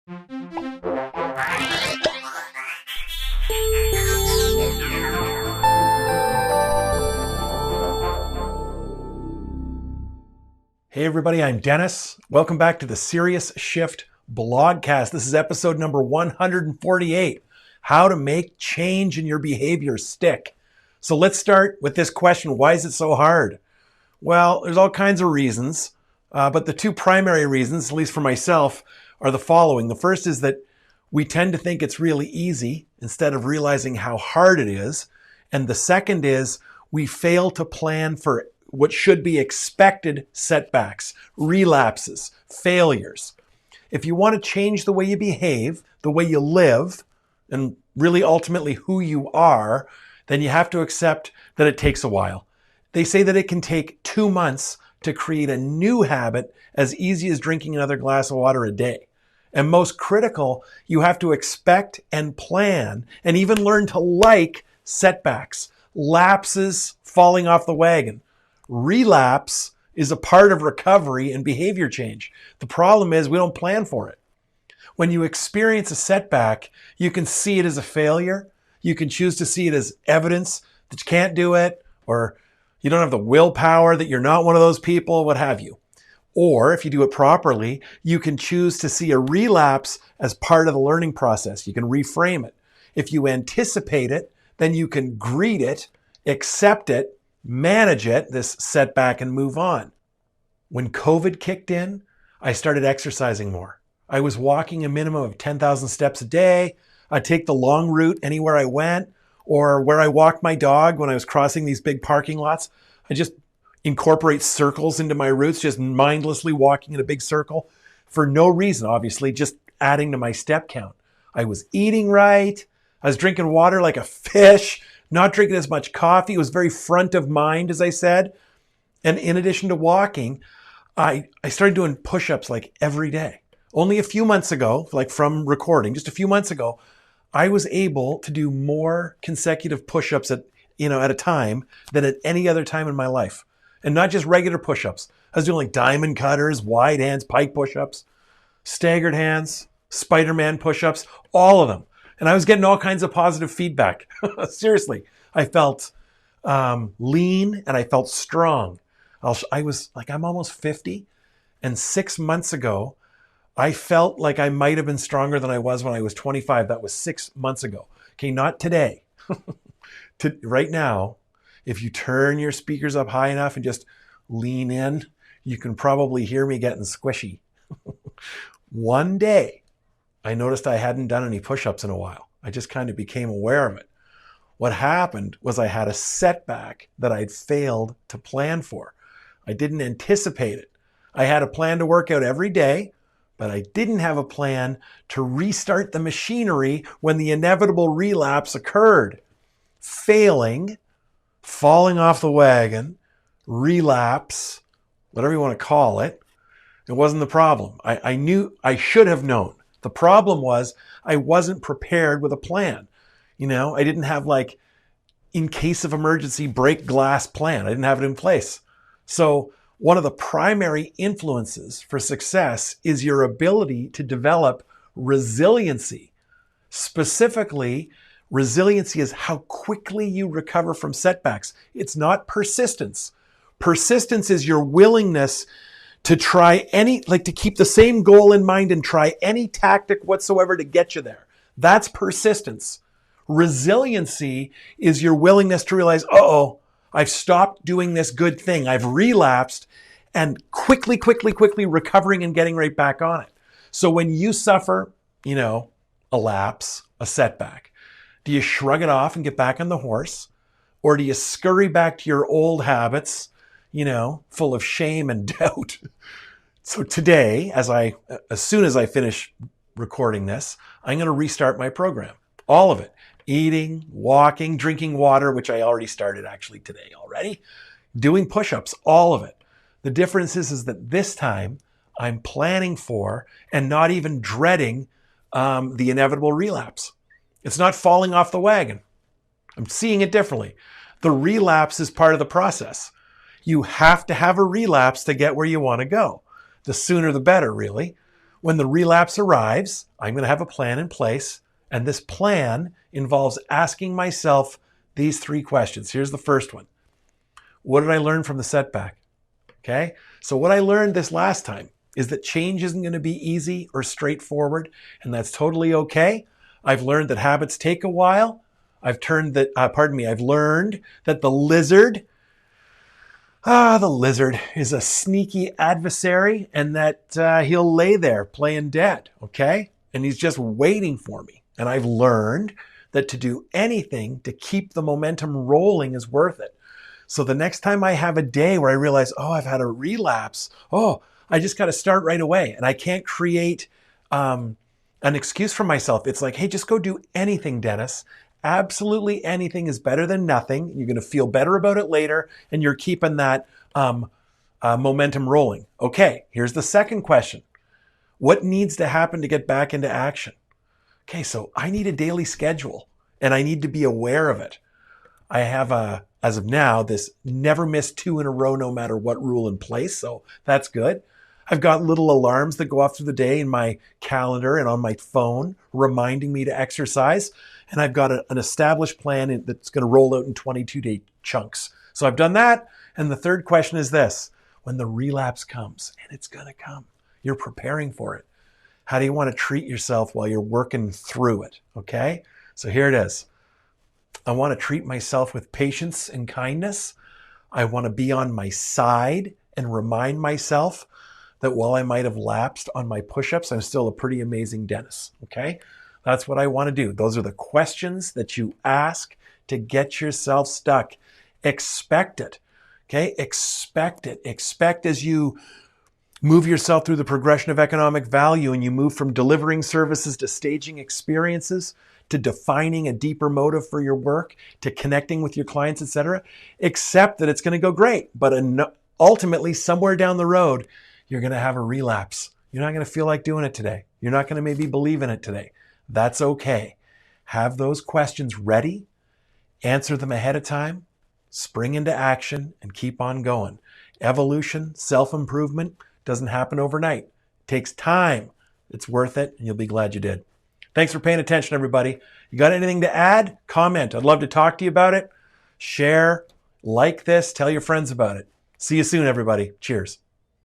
Hey everybody, I'm Dennis. Welcome back to the Serious Shift blogcast. This is episode number 148, how to make change in your behavior stick. So let's start with this question. Why is it so hard? Well, there's all kinds of reasons, but the two primary reasons, at least for myself, are the following. The first is that we tend to think it's really easy instead of realizing how hard it is. And the second is we fail to plan for what should be expected setbacks, relapses, failures. If you want to change the way you behave, the way you live, and really ultimately who you are, then you have to accept that it takes a while. They say that it can take 2 months to create a new habit as easy as drinking another glass of water a day. And most critical, you have to expect and plan and even learn to like setbacks, lapses, falling off the wagon. Relapse is a part of recovery and behavior change. The problem is we don't plan for it. When you experience a setback, you can see it as a failure. You can choose to see it as evidence that you can't do it, or you don't have the willpower, that you're not one of those people, what have you. Or if you do it properly, you can choose to see a relapse as part of the learning process. You can reframe it. If you anticipate it, then you can greet it, accept it, manage it, this setback, and move on. When COVID kicked in, I started exercising more. I was walking a minimum of 10,000 steps a day. I'd take the long route anywhere I went, or where I walked my dog when I was crossing these big parking lots. I just incorporate circles into my routes, just mindlessly walking in a big circle for no reason, obviously, just adding to my step count. I was eating right. I was drinking water like a fish, not drinking as much coffee. It was very front of mind, as I said. And in addition to walking, I started doing push-ups like every day. Only a few months ago, like from recording, just a few months ago, I was able to do more consecutive push-ups at a time than at any other time in my life. And not just regular push-ups. I was doing like diamond cutters, wide hands, pike push-ups, staggered hands, Spider-Man push-ups, all of them. And I was getting all kinds of positive feedback. Seriously, I felt lean and I felt strong. I'm almost 50. And 6 months ago, I felt like I might have been stronger than I was when I was 25. That was 6 months ago. Okay, not today. Right now, if you turn your speakers up high enough and just lean in, you can probably hear me getting squishy. One day, I noticed I hadn't done any push-ups in a while. I just kind of became aware of it. What happened was I had a setback that I'd failed to plan for. I didn't anticipate it. I had a plan to work out every day, but I didn't have a plan to restart the machinery when the inevitable relapse occurred. Failing, falling off the wagon, relapse, whatever you want to call it, it wasn't the problem. I should have known. The problem was I wasn't prepared with a plan. I didn't have in case of emergency, break glass plan. I didn't have it in place. So one of the primary influences for success is your ability to develop resiliency. Specifically, resiliency is how quickly you recover from setbacks. It's not persistence. Persistence is your willingness to try to keep the same goal in mind and try any tactic whatsoever to get you there. That's persistence. Resiliency is your willingness to realize, I've stopped doing this good thing. I've relapsed, and quickly recovering and getting right back on it. So when you suffer, a lapse, a setback, do you shrug it off and get back on the horse? Or do you scurry back to your old habits, full of shame and doubt? So today, as soon as I finish recording this, I'm going to restart my program. All of it. Eating, walking, drinking water, which I already started actually today already. Doing push-ups, all of it. The difference is that this time I'm planning for and not even dreading the inevitable relapse. It's not falling off the wagon. I'm seeing it differently. The relapse is part of the process. You have to have a relapse to get where you want to go. The sooner the better, really. When the relapse arrives, I'm going to have a plan in place. And this plan involves asking myself these 3 questions. Here's the first one. What did I learn from the setback? Okay. So what I learned this last time is that change isn't going to be easy or straightforward, and that's totally okay. I've learned that habits take a while. I've learned that the lizard is a sneaky adversary, and that he'll lay there playing dead, okay? And he's just waiting for me. And I've learned that to do anything to keep the momentum rolling is worth it. So the next time I have a day where I realize, I've had a relapse, I just got to start right away. And I can't create an excuse for myself. It's like, hey, just go do anything, Dennis. Absolutely anything is better than nothing. You're going to feel better about it later, and you're keeping that momentum rolling. Okay, here's the second question. What needs to happen to get back into action? Okay, so I need a daily schedule, and I need to be aware of it. I have, as of now, this never miss 2 in a row no matter what rule in place, so that's good. I've got little alarms that go off through the day in my calendar and on my phone reminding me to exercise. And I've got an established plan that's going to roll out in 22-day chunks. So I've done that. And the third question is this. When the relapse comes, and it's going to come, you're preparing for it. How do you want to treat yourself while you're working through it? Okay? So here it is. I want to treat myself with patience and kindness. I want to be on my side and remind myself that while I might have lapsed on my push-ups, I'm still a pretty amazing Dennis, okay? That's what I want to do. Those are the questions that you ask to get yourself stuck. Expect it, okay? Expect it. Expect as you move yourself through the progression of economic value and you move from delivering services to staging experiences, to defining a deeper motive for your work, to connecting with your clients, etc. Accept that it's going to go great, but ultimately somewhere down the road, you're going to have a relapse. You're not going to feel like doing it today. You're not going to maybe believe in it today. That's okay. Have those questions ready, answer them ahead of time, spring into action, and keep on going. Evolution, self-improvement doesn't happen overnight. It takes time. It's worth it, and you'll be glad you did. Thanks for paying attention, everybody. You got anything to add? Comment. I'd love to talk to you about it. Share, like this, tell your friends about it. See you soon, everybody. Cheers.